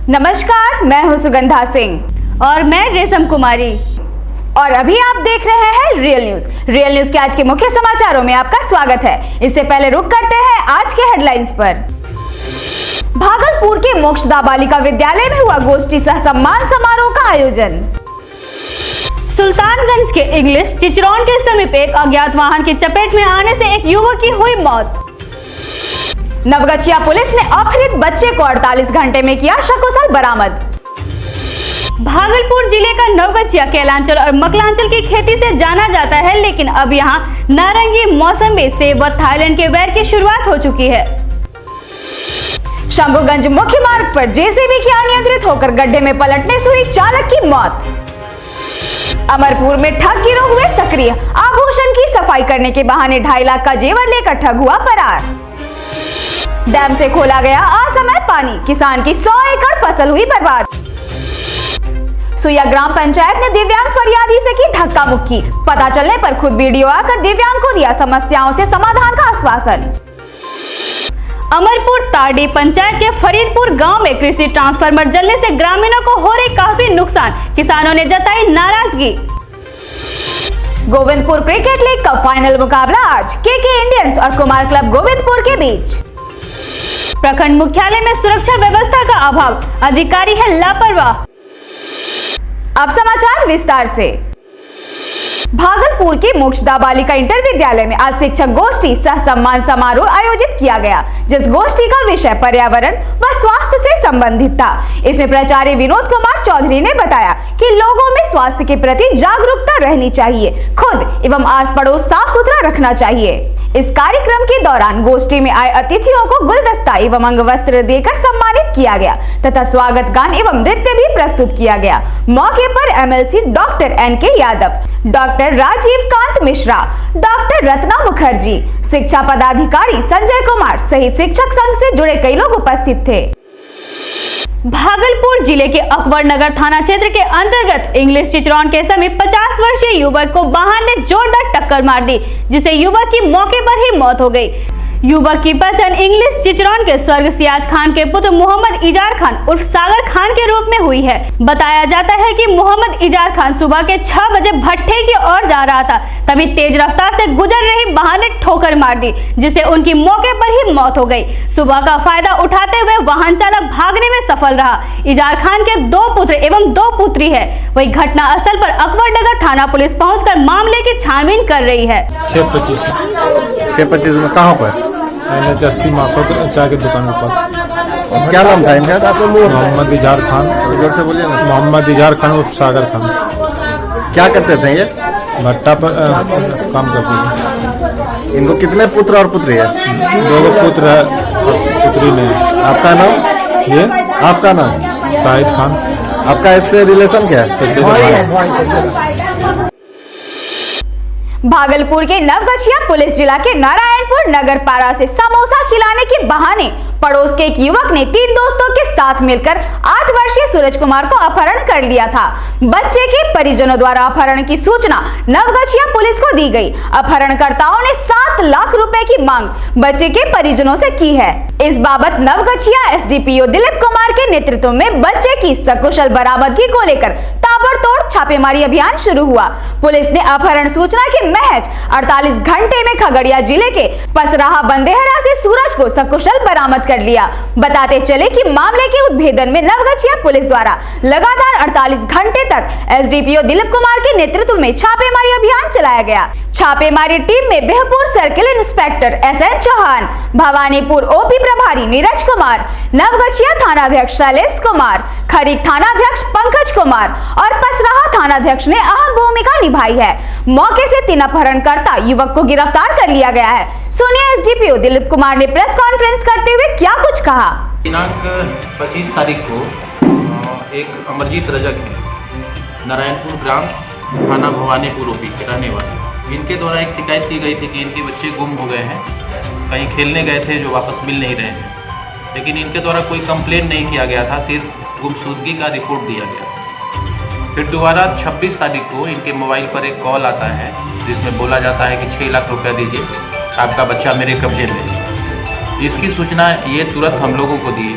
नमस्कार, मैं हूं सुगंधा सिंह और मैं रेशम कुमारी और अभी आप देख रहे हैं रियल न्यूज। रियल न्यूज के आज के मुख्य समाचारों में आपका स्वागत है। इससे पहले रुक करते हैं आज के हेडलाइंस पर। भागलपुर के मोक्षदा बालिका विद्यालय में हुआ गोष्ठी सह सम्मान समारोह का आयोजन। सुल्तानगंज के इंग्लिश चिचरौन के समीप एक अज्ञात वाहन की चपेट में आने से एक युवक की हुई मौत। नवगछिया पुलिस ने अपहृत बच्चे को 48 घंटे में किया सकुशल बरामद। भागलपुर जिले का नवगछिया केलांचल और मकलांचल की खेती से जाना जाता है, लेकिन अब यहाँ नारंगी, मौसमी, सेब और थाईलैंड के बैर की शुरुआत हो चुकी है। शंभुगंज मुख्य मार्ग पर जेसीबी की अनियंत्रित होकर गड्ढे में पलटने से हुई चालक की मौत। अमरपुर में ठग गिरोह हुए सक्रिय, आभूषण की सफाई करने के बहाने 2.5 लाख का जेवर लेकर ठग हुआ फरार। डैम से खोला गया असमय पानी, किसान की 100 एकड़ फसल हुई बर्बाद। सुइया ग्राम पंचायत ने दिव्यांग फरियादी से की धक्का मुक्की, पता चलने पर खुद वीडियो आकर दिव्यांग को दिया समस्याओं से समाधान का आश्वासन। अमरपुर ताड़ी पंचायत के फरीदपुर गांव में कृषि ट्रांसफार्मर जलने से ग्रामीणों को हो रही काफी नुकसान, किसानों ने जताई नाराजगी। गोविंदपुर क्रिकेट लीग का फाइनल मुकाबला आज केके इंडियंस और कुमार क्लब गोविंदपुर के बीच। प्रखंड मुख्यालय में सुरक्षा व्यवस्था का अभाव, अधिकारी है लापरवाह। अब समाचार विस्तार से। भागलपुर के मोक्षदा बालिका इंटर विद्यालय में आज शिक्षक गोष्ठी सह सम्मान समारोह आयोजित किया गया, जिस गोष्ठी का विषय पर्यावरण व स्वास्थ्य से संबंधित था। इसमें प्राचार्य विनोद कुमार चौधरी ने बताया कि लोगों में स्वास्थ्य के प्रति जागरूकता रहनी चाहिए, खुद एवं आस पड़ोस साफ सुथरा रखना चाहिए। इस कार्यक्रम के दौरान गोष्ठी में आए अतिथियों को गुलदस्ता एवं अंगवस्त्र देकर सम्मानित किया गया तथा स्वागत गान एवं नृत्य भी प्रस्तुत किया गया। मौके पर MLC doctor NK Yadav, doctor Rajiv Kant Mishra, doctor Ratna Mukherjee, शिक्षा पदाधिकारी संजय कुमार सहित शिक्षक संघ से जुड़े कई लोग उपस्थित थे। भागलपुर जिले के अकबर नगर थाना क्षेत्र के अंतर्गत इंग्लिश चिचरौन के समीप 50 वर्षीय युवक को वाहन ने जोरदार टक्कर मार दी, जिससे युवक की मौके पर ही मौत हो गई। युवक की पहचान इंग्लिश चिचरौन के स्वर्ग सियाज खान के पुत्र मोहम्मद इजार खान उर्फ सागर खान के रूप में हुई है। बताया जाता है कि मोहम्मद इजार खान सुबह के 6 बजे भट्ठे की ओर जा रहा था, तभी तेज रफ्तार से गुजर रही वाहन ने ठोकर मार दी, जिससे उनकी मौके पर ही मौत हो गई। सुबह का फायदा उठाते हुए वाहन चालक भागने में सफल रहा। इजार खान के 2 पुत्र एवं 2 पुत्री है। वही घटना स्थल पर अकबर नगर थाना पुलिस पहुंचकर मामले की छानबीन कर रही है। 6:25 में कहाँ पर? जस्सी मासो चाय की दुकान पर। क्या नाम था इनका? मोहम्मद इजार खान। जोर से बोलिए ना। मोहम्मद इजार खान उर्फ सागर खान। क्या करते थे ये? भट्टा पर काम करते थे। इनको कितने पुत्र और पुत्री है? 2 पुत्र है और पुत्री नहीं। आपका नाम? ये आपका नाम? शाहिद खान। आपका इससे रिलेशन क्या है? भागलपुर के नवगछिया पुलिस जिला के नारायणपुर नगर पारा से समोसा खिलाने के बहाने पड़ोस के एक युवक ने 3 दोस्तों के साथ मिलकर 8 वर्षीय सूरज कुमार को अपहरण कर लिया था। बच्चे के परिजनों द्वारा अपहरण की सूचना नवगछिया पुलिस को दी गई। अपहरणकर्ताओं ने 7 लाख रुपए की मांग बच्चे के परिजनों से की है। इस बाबत नवगछिया एसडीपीओ दिलीप कुमार के नेतृत्व में बच्चे की सकुशल बरामदगी को लेकर ताबड़तोड़ छापेमारी अभियान शुरू हुआ। पुलिस ने अपहरण सूचना के महज 48 घंटे में खगड़िया जिले के पसराहा बंदेहरा से सूरज को सकुशल बरामद कर लिया। बताते चले कि मामले के उद्भेदन में नवगछिया पुलिस द्वारा लगातार 48 घंटे तक एसडीपीओ दिलीप कुमार के नेतृत्व में छापेमारी अभियान चलाया गया। छापेमारी टीम में Behpur circle inspector SN Chauhan, Bhawanipur OP प्रभारी नीरज कुमार, नवगछिया थानाध्यक्ष शैलेश कुमार, खरीक थानाध्यक्ष पंकज कुमार और पसराहा थानाध्यक्ष ने अहम भूमिका निभाई है। मौके से 3 अपहरणकर्ता युवक को गिरफ्तार कर लिया गया है। सुनिए एसडीपीओ दिलीप कुमार ने प्रेस कॉन्फ्रेंस करते हुए क्या कुछ कहा। दिनांक 25 तारीख को एक अमरजीत रजक है, नारायणपुर ग्राम, थाना भवानीपुर ओपी के रहने वाले। इनके द्वारा एक शिकायत की गई थी कि इनके बच्चे गुम हो गए हैं, कहीं खेलने गए थे जो वापस मिल नहीं रहे हैं, लेकिन इनके द्वारा कोई कंप्लेन नहीं किया गया था, सिर्फ गुमशुदगी का रिपोर्ट दिया गया। फिर दोबारा 26 तारीख को इनके मोबाइल पर एक कॉल आता है जिसमें बोला जाता है कि 6 लाख रुपया दीजिए, आपका बच्चा मेरे कब्जे में है। इसकी सूचना ये तुरंत हम लोगों को दी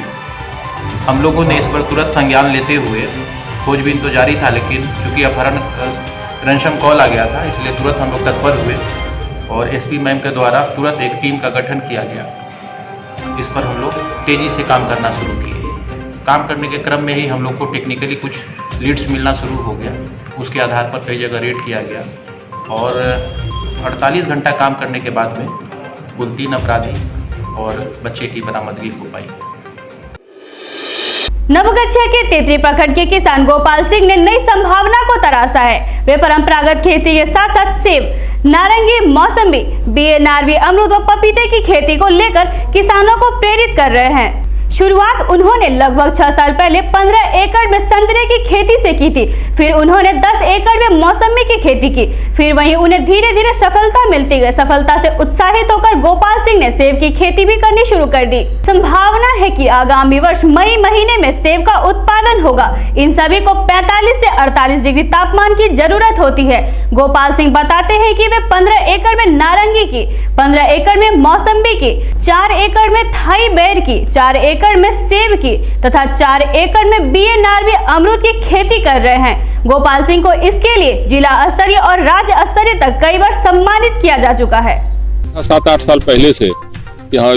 हम लोगों ने इस पर तुरंत संज्ञान लेते हुए खोजबीन तो जारी था, लेकिन चूंकि अपहरण रैंसम कॉल आ गया था, इसलिए तुरंत हम लोग तत्पर हुए और एसपी मैम के द्वारा तुरंत एक टीम का गठन किया गया। इस पर हम लोग तेज़ी से काम करना शुरू किए। काम करने के क्रम में ही हम लोग को टेक्निकली कुछ लीड्स मिलना शुरू हो गया। उसके आधार पर कई जगह रेड किया गया और 48 घंटा काम करने के बाद में कुल 3 अपराधी और बच्चे की बरामदगी हो पाई। नवगछिया के तेतरी प्रखंड के किसान गोपाल सिंह ने नई संभावना को तराशा है। वे परंपरागत खेती के साथ साथ सेब, नारंगी, मौसमी, बीएनआरवी, अमरूद व पपीते की खेती को लेकर किसानों को प्रेरित कर रहे हैं। शुरुआत उन्होंने लगभग 6 साल पहले 15 एकड़ में संतरे की खेती से की थी। फिर उन्होंने 10 एकड़ में मौसमी की खेती की। फिर वहीं उन्हें धीरे धीरे सफलता मिलती गई। सफलता से उत्साहित होकर गोपाल सिंह ने सेब की खेती भी करनी शुरू कर दी। संभावना है कि आगामी वर्ष मई महीने में सेब का उत्पादन होगा। इन सभी को 45 से 48 डिग्री तापमान की जरूरत होती है। गोपाल सिंह बताते हैं कि वे 15 एकड़ में नारंगी की, 15 एकड़ में मौसम्बी की, 4 एकड़ में थाई बेर की, 4 एकड़ में सेब की तथा 4 एकड़ में बीएनआरवी अमरूद की खेती कर रहे हैं। गोपाल सिंह को इसके लिए जिला स्तरीय और राज्य स्तरीय तक कई बार सम्मानित किया जा चुका है। 7-8 साल पहले से यहाँ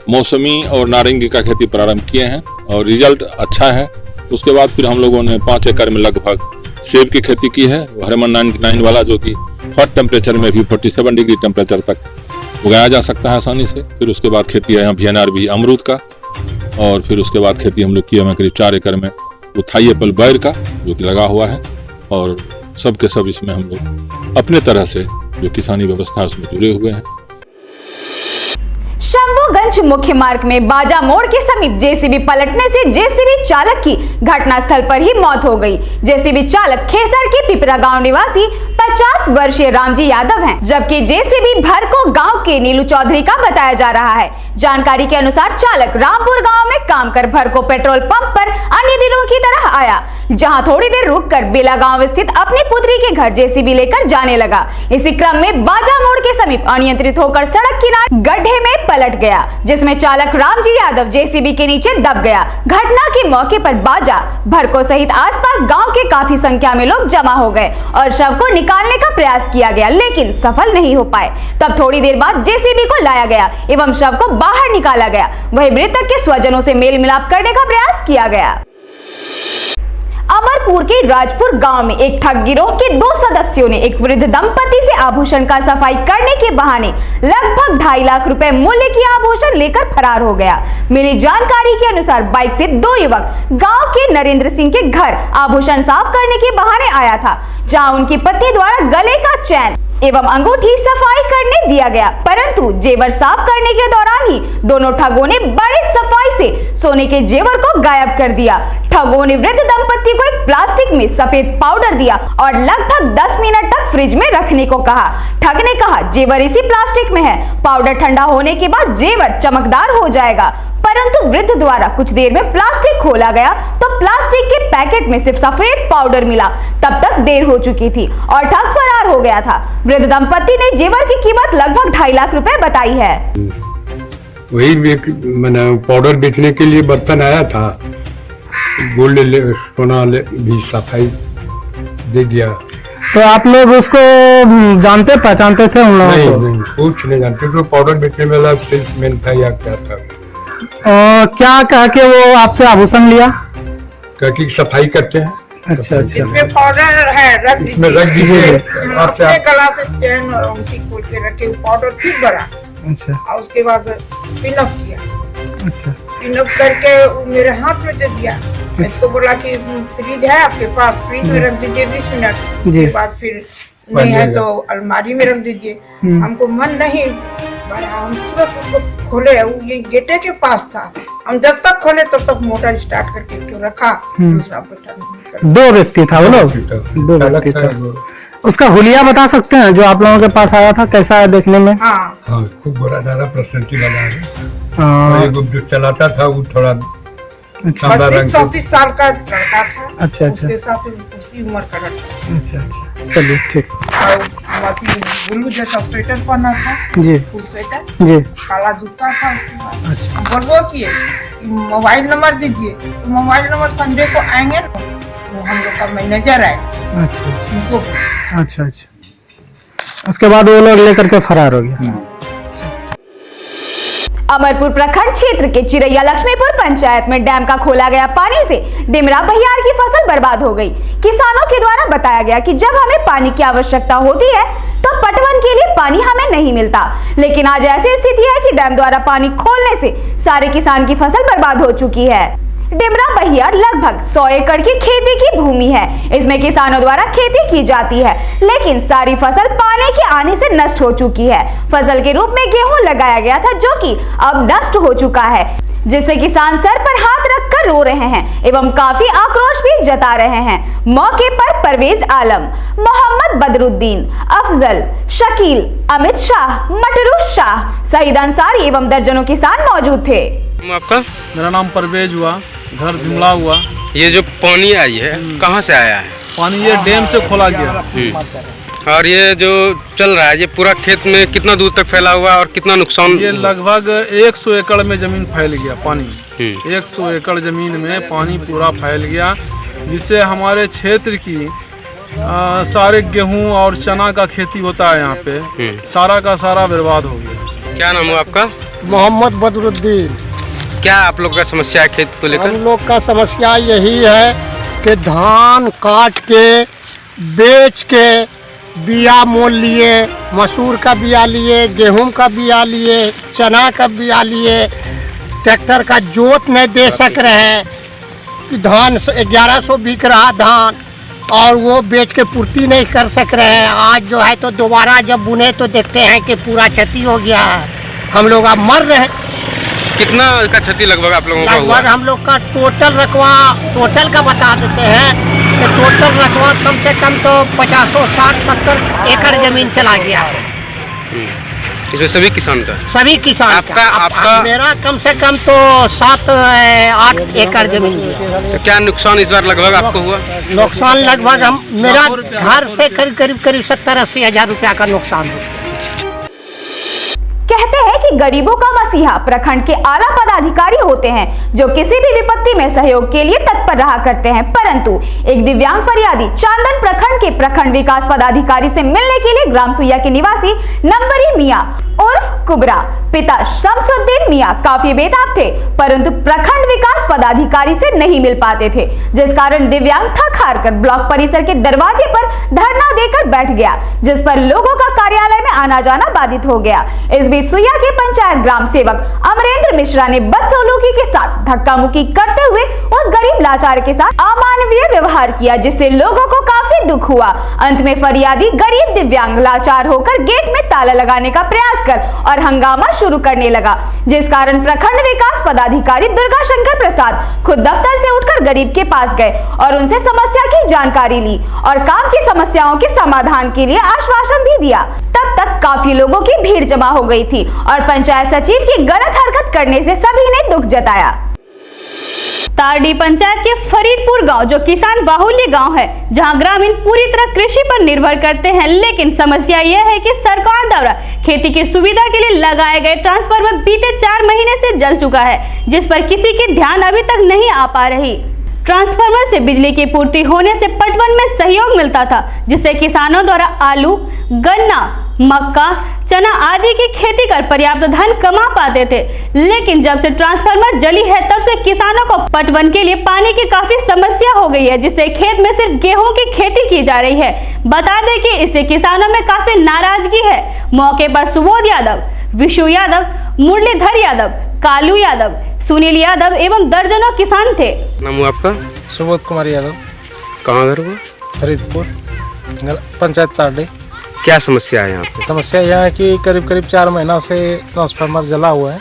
मौसमी और नारंगी का खेती प्रारंभ किए हैं और रिजल्ट अच्छा है। उसके बाद फिर हम लोगों ने 5 एकड़ में लगभग सेब की खेती की है, हरमन 99 वाला, जो कि हॉट टेम्परेचर में भी 47 डिग्री टेम्परेचर तक उगाया जा सकता है आसानी से। फिर उसके बाद खेती है यहाँ बीएनआरवी अमरूद का और फिर उसके बाद खेती हम लोग किए हैं करीब 4 एकड़ में वो थाई एप्पल बैर का, जो कि लगा हुआ है। और सब के सब इसमें हम लोग अपने तरह से जो किसानी व्यवस्था है उसमें जुड़े हुए हैं। शंभूगंज मुख्य मार्ग में बाजा मोड़ के समीप जेसीबी पलटने से जेसीबी चालक की घटनास्थल पर ही मौत हो गई। जेसीबी चालक खेसर के पिपरा गांव निवासी 50 वर्षीय रामजी यादव हैं, जबकि जेसीबी भरको गांव के नीलू चौधरी का बताया जा रहा है। जानकारी के अनुसार चालक रामपुर गांव में काम कर भरको पेट्रोल पंप पर अन्य दिनों की तरह आया, जहां थोड़ी देर रुककर बेला गांव स्थित अपनी पुत्री के घर जेसीबी लेकर जाने लगा। इसी क्रम में बाजा मोड़ के समीप अनियंत्रित होकर सड़क किनारे गड्ढे में पलट गया, जिसमें चालक रामजी यादव जेसीबी के नीचे दब गया। घटना के मौके पर बाजा, भरको सहित आसपास गांव के काफी संख्या में लोग जमा हो गए और शव को निकालने का प्रयास किया गया, लेकिन सफल नहीं हो पाए। तब थोड़ी देर बाद जेसीबी को लाया गया एवं शव को बाहर निकाला गया। वहीं मृतक के स्वजनों से मेल मिलाप करने का प्रयास किया गया। अमरपुर के राजपुर गांव में एक ठग गिरोह के 2 सदस्यों ने एक वृद्ध दंपति से आभूषण का सफाई करने के बहाने लगभग 2.5 लाख रुपए मूल्य की आभूषण लेकर फरार हो गया। मिली जानकारी के अनुसार बाइक से 2 युवक गांव के नरेंद्र सिंह के घर आभूषण साफ करने के बहाने आया था, जहां उनकी पत्नी द्वारा गले का चैन एवं अंगूठी सफाई करने दिया गया, परंतु जेवर साफ करने के दौरान ही दोनों ठगों ने बड़े सफाई से सोने के जेवर को गायब कर दिया। ठगों ने वृद्ध दंपति को एक प्लास्टिक में सफेद पाउडर दिया और लगभग 10 मिनट तक फ्रिज में रखने को कहा। ठग ने कहा जेवर इसी प्लास्टिक में है, पाउडर ठंडा होने के बाद जेवर चमकदार हो जाएगा, परंतु वृद्ध द्वारा कुछ देर में प्लास्टिक खोला गया तो प्लास्टिक के पैकेट में सिर्फ सफेद पाउडर मिला। तब तक देर हो चुकी थी और ठग फरार हो गया था। वृद्ध दंपति ने जेवर की कीमत लगभग 2.5 लाख रुपए बताई है। वही मैंने पाउडर बेचने के लिए बर्तन आया था, गोल्ड सोना भी सफाई दे दिया। तो आप लोग उसको जानते पहचानते थे उन लोगों को? नहीं, कुछ नहीं जानते। तो पाउडर बेचने वाला सेल्समैन था या क्या था। क्या कह के वो आपसे आभूषण लिया? कह के सफाई करते हैं। अच्छा अच्छा। इसमें पाउडर है, इसमें रख दीजिए। अपने गला से चैन और अंगूठी खोल के रखे, पाउडर फिर भरा। अच्छा। और उसके बाद पिनअप किया। अच्छा। पिनअप करके मेरे हाथ में दे दिया। इसको बोला कि फ्रिज है आपके पास, फ्रिज में रख दीजिए 20 मिनट। उसके बाद फिर नहीं है तो अलमारी में रख दीजिए। हमको मन नहीं भरा, हम तुरंत उसको खोले। ये गेटे के पास था, हम जब तक खोले तब तक मोटर स्टार्ट करके क्यों रखा। दूसरा 2 व्यक्ति था वो लोग? 2 व्यक्ति था। उसका हुलिया बता सकते हैं जो आप लोगों के पास आया था, कैसा है देखने में? हाँ, खूब बड़ा सारा पर्सनैलिटी वाला है। जो चलाता था वो थोड़ा 34 साल का लड़का था। अच्छा अच्छा। उसके साथ उसी उम्र का लड़का। अच्छा अच्छा, चलिए ठीक। और ब्लू जैसा स्वेटर पहना था। जी। Full sweater. जी। काला जूता था उसके बाद। अच्छा। बोलबो किए मोबाइल नंबर दीजिए, तो मोबाइल नंबर संडे को आएंगे ना, वो हम लोग का मैनेजर है अच्छा उनको अच्छा अच्छा। उसके बाद वो लोग लेकर के फरार हो गया। अमरपुर प्रखंड क्षेत्र के चिरैया लक्ष्मीपुर पंचायत में डैम का खोला गया पानी से डिमरा बहियार की फसल बर्बाद हो गई। किसानों के द्वारा बताया गया कि जब हमें पानी की आवश्यकता होती है तो पटवन के लिए पानी हमें नहीं मिलता, लेकिन आज ऐसी स्थिति है कि डैम द्वारा पानी खोलने से सारे किसान की फसल बर्बाद हो चुकी है। डिमरा बहियार लगभग 100 एकड़ की खेती की भूमि है। इसमें किसानों द्वारा खेती की जाती है, लेकिन सारी फसल पानी के आने से नष्ट हो चुकी है। फसल के रूप में गेहूं लगाया गया था जो कि अब नष्ट हो चुका है, जिससे किसान सर पर हाथ रखकर रो रहे हैं एवं काफी आक्रोश भी जता रहे हैं। मौके पर परवेज आलम, मोहम्मद बदरुद्दीन, अफजल, शकील, अमित शाह, मटरू शाह, सईद अंसारी एवं दर्जनों किसान मौजूद थे। आपका? मेरा नाम परवेज हुआ, घर जुमला हुआ। ये जो पानी आई है कहाँ से आया है? पानी ये डैम से खोला गया। और ये जो चल रहा है ये पूरा खेत में कितना दूर तक फैला हुआ है और कितना नुकसान? ये लगभग 100 एकड़ में जमीन फैल गया पानी। 100 एकड़ जमीन में पानी पूरा फैल गया, जिससे हमारे क्षेत्र की सारे गेहूं और चना का खेती होता है यहाँ पे, सारा का सारा बर्बाद हो गया। क्या नाम है आपका? मोहम्मद बदरुद्दीन। क्या आप लोग का समस्या है खेत को लेकर? हम लोग का समस्या यही है कि धान काट के बेच के बिया मोल लिए, मसूर का बिया लिए, गेहूं का बिया लिए, चना का बिया लिए, ट्रैक्टर का जोत नहीं दे सक रहे हैं। धान 1100 बिक रहा धान और वो बेच के पूर्ति नहीं कर सक रहे हैं। आज जो है तो दोबारा जब बुने तो देखते हैं कि पूरा क्षति हो गया है। हम लोग अब मर रहे हैं। कितना का क्षति लगभग आप लोगों का हुआ? लगभग हम लोग का टोटल का बता देते हैं कि टोटल रकबा कम से कम तो 50, 60, 70 एकड़ जमीन चला गया है। इसमें सभी किसान का? सभी किसान आपका मेरा कम से कम तो 7-8 एकड़ जमीन है। तो क्या नुकसान इस बार लगभग आपको हुआ? नुकसान लगभग मेरा घर से करीब 70-80 हजार रुपया का नुकसान हुआ। कहते हैं कि गरीबों का मसीहा प्रखंड के आला पदाधिकारी होते हैं जो किसी भी विपत्ति में सहयोग के लिए तत्पर रहा करते हैं, परंतु एक दिव्यांग फरियादी चांदन प्रखंड के प्रखंड विकास पदाधिकारी से मिलने के लिए ग्राम सुइया के निवासी नंबरी मियां उर्फ कुबरा पिता शमसुद्दीन मियां काफी बेताब थे, परंतु प्रखंड विकास पदाधिकारी से नहीं मिल पाते थे, जिस कारण दिव्यांग थक हार कर ब्लॉक परिसर के दरवाजे पर धरना देकर बैठ गया, जिस पर लोगों का कार्यालय में आना जाना बाधित हो गया। इस बीच सुइया के पंचायत ग्राम सेवक अमरेंद्र मिश्रा ने बदसलूकी के साथ धक्का मुक्की करते हुए उस गरीब लाचार के साथ अमानवीय व्यवहार किया, जिससे लोगों को काफी दुख हुआ। अंत में फरियादी गरीब दिव्यांग लाचार होकर गेट में ताला लगाने का प्रयास कर और हंगामा शुरू करने लगा, जिस कारण प्रखंड विकास पदाधिकारी दुर्गा शंकर प्रसाद खुद दफ्तर से उठकर गरीब के पास गए और उनसे समस्या की जानकारी ली और काम की समस्याओं के समाधान के लिए आश्वासन भी दिया। तब तक काफी लोगों की भीड़ जमा हो गई थी और पंचायत सचिव की गलत हरकत करने से सभी ने दुख जताया। तारडी पंचायत के फरीदपुर गांव जो किसान बाहुल्य गांव है, जहां ग्रामीण पूरी तरह कृषि पर निर्भर करते हैं, लेकिन समस्या यह है कि सरकार द्वारा खेती की सुविधा के लिए लगाए गए ट्रांसफार्मर बीते 4 महीने से जल चुका है, जिस पर किसी की ध्यान अभी तक नहीं आ पा रही। ट्रांसफार्मर से बिजली की पूर्ति होने से पटवन में सहयोग मिलता था, जिससे किसानों द्वारा आलू, गन्ना, मक्का, चना आदि की खेती कर पर्याप्त धन कमा पाते थे, लेकिन जब से ट्रांसफार्मर जली है तब से किसानों को पटवन के लिए पानी की काफी समस्या हो गई है, जिससे खेत में सिर्फ गेहूं की खेती की जा रही है। बता दें कि इससे किसानों में काफी नाराजगी है। मौके पर सुबोध यादव, विशु यादव, मुरलीधर यादव, कालू यादव, सुनील यादव एवं दर्जनों किसान थे। नाम हुआ आपका? सुबोध कुमार यादव। कहाँ घर हुआ? फरीदपुर पंचायत तारडी। क्या समस्या है यहाँ पे? समस्या यह है कि करीब 4 महीना से ट्रांसफार्मर जला हुआ है,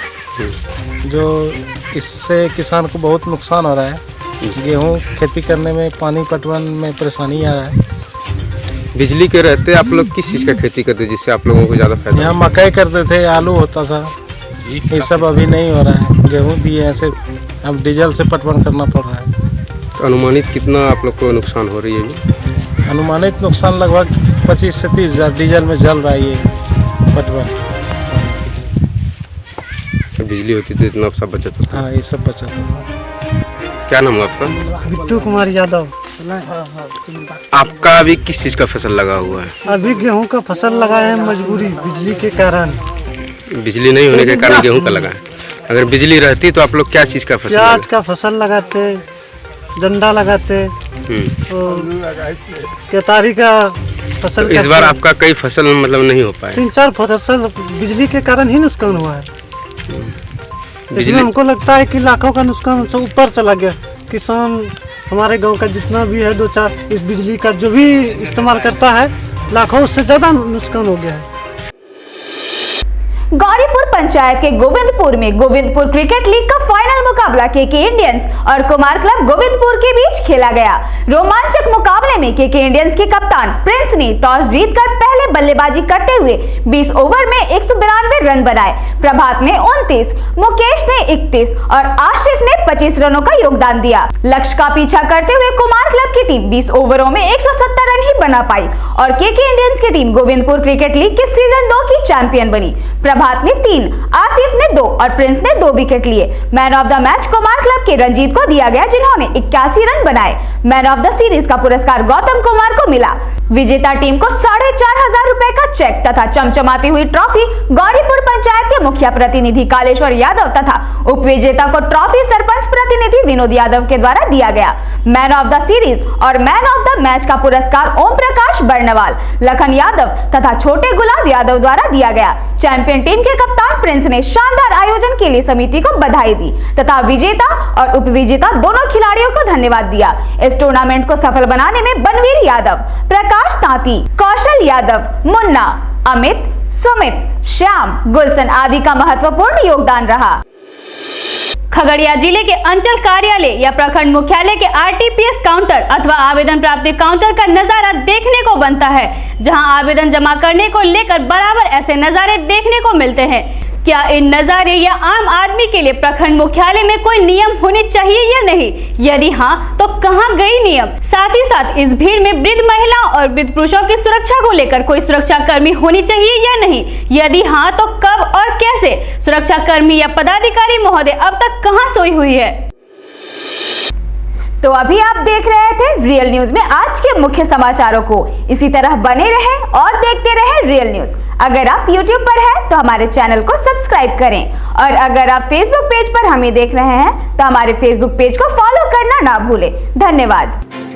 जो इससे किसान को बहुत नुकसान हो रहा है। गेहूं खेती करने में, पानी पटवन में परेशानी आ रहा है। बिजली के रहते आप लोग किस चीज़ का खेती करते जिससे आप लोगों को ज़्यादा फायदा? यहाँ मकई करते थे, आलू होता था, ये सब अभी नहीं हो रहा है। गेहूं दिए ऐसे अब डीजल से पटवन करना पड़ रहा है। तो अनुमानित कितना आप लोग को नुकसान हो रही है? अनुमानित नुकसान लगभग 25 से 30 हज़ार डीजल में जल रहा है ये पटवन। बिजली होती तो इतना सब बचत होता। हाँ, ये सब बचत होता। क्या नाम है आपका? बिट्टू कुमार यादव। आपका अभी किस चीज़ का फसल लगा हुआ है? अभी गेहूं का फसल लगाए हैं, मजबूरी बिजली के कारण। बिजली नहीं होने के कारण गेहूं का लगा है। अगर बिजली रहती तो आप लोग क्या चीज़ का फसल प्याज का फसल लगाते, जंडा लगाते, केतारी का फसल। इस बार आपका कई फसल मतलब नहीं हो पाए? 3-4 फसल बिजली के कारण ही नुकसान हुआ है। इसमें हमको लगता है कि लाखों का नुकसान से ऊपर चला गया। किसान हमारे गांव का जितना भी है 2-4 इस बिजली का जो भी इस्तेमाल करता है, लाखों उससे ज़्यादा नुकसान हो गया है। गौरीपुर पंचायत के गोविंदपुर में गोविंदपुर क्रिकेट लीग का फाइनल मुकाबला केके इंडियंस और कुमार क्लब गोविंदपुर के बीच खेला गया। रोमांचक मुकाबले में केके इंडियंस के कप्तान प्रिंस ने टॉस जीतकर पहले बल्लेबाजी करते हुए 20 ओवर में 192 रन बनाए। प्रभात ने 29, मुकेश ने 31 और आशिफ ने 25 रनों का योगदान दिया। लक्ष्य का पीछा करते हुए कुमार क्लब की टीम 20 ओवरों में 170 रन ही बना पाई और केके इंडियंस की टीम गोविंदपुर क्रिकेट लीग के सीजन 2 की चैंपियन बनी। प्रभात ने 3, आसिफ ने 2 और प्रिंस ने 2 विकेट लिए। Man of the match Kumar club के रंजीत को दिया गया, जिन्होंने 81 रन बनाए। मैन ऑफ द सीरीज का पुरस्कार गौतम कुमार को मिला। विजेता टीम को 4,500 रुपए का चेक तथा चमचमाती हुई ट्रॉफी गौरीपुर पंचायत के मुखिया प्रतिनिधि कालेश्वर यादव तथा उप विजेता को ट्रॉफी सरपंच प्रतिनिधि विनोद यादव के द्वारा दिया गया। मैन ऑफ द सीरीज और मैन ऑफ द मैच का पुरस्कार ओम प्रकाश बर्नवाल, लखन यादव तथा छोटे गुलाब यादव द्वारा दिया गया। चैंपियन टीम के कप्तान प्रिंस ने शानदार आयोजन के लिए समिति को बधाई दी तथा विजेता और उप विजेता दोनों खिलाड़ियों को धन्यवाद दिया। इस टूर्नामेंट को सफल बनाने में बनवीर यादव, प्रकाश तांती, कौशल यादव, मुन्ना, अमित, सुमित, श्याम, गुलशन आदि का महत्वपूर्ण योगदान रहा। खगड़िया जिले के अंचल कार्यालय या प्रखंड मुख्यालय के आरटीपीएस काउंटर अथवा आवेदन प्राप्ति काउंटर का नजारा देखने को बनता है, जहां आवेदन जमा करने को लेकर बराबर ऐसे नजारे देखने को मिलते हैं। क्या इन नज़ारे या आम आदमी के लिए प्रखंड मुख्यालय में कोई नियम होने चाहिए या नहीं? यदि हाँ, तो कहां गई नियम? साथ ही साथ इस भीड़ में वृद्ध महिलाओं और वृद्ध पुरुषों की सुरक्षा को लेकर कोई सुरक्षा कर्मी होनी चाहिए या नहीं? यदि हाँ, तो कब और कैसे? सुरक्षा कर्मी या पदाधिकारी महोदय अब तक कहां सोई हुई है? तो अभी आप देख रहे थे रियल न्यूज में आज के मुख्य समाचारों को। इसी तरह बने रहें और देखते रहें रियल न्यूज। अगर आप YouTube पर हैं तो हमारे चैनल को सब्सक्राइब करें और अगर आप Facebook पेज पर हमें देख रहे हैं तो हमारे Facebook पेज को फॉलो करना ना भूलें। धन्यवाद।